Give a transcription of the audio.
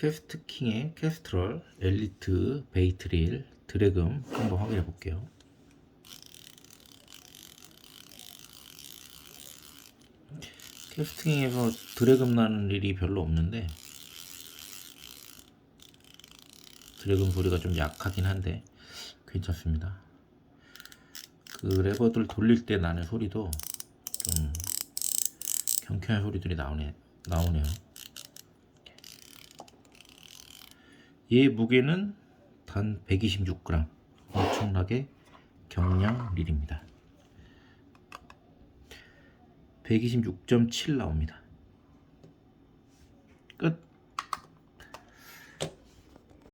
캐스트킹의 캐스트럴 엘리트 베이트릴 드래금 한번 확인해 볼게요. 캐스팅에서 드래금 나는 일이 별로 없는데 드래금 소리가 좀 약하긴 한데 괜찮습니다. 그 레버들 돌릴 때 나는 소리도 좀 경쾌한 소리들이 나오네요. 얘 무게는 단 126g, 엄청나게 경량 릴입니다. 126.7 나옵니다.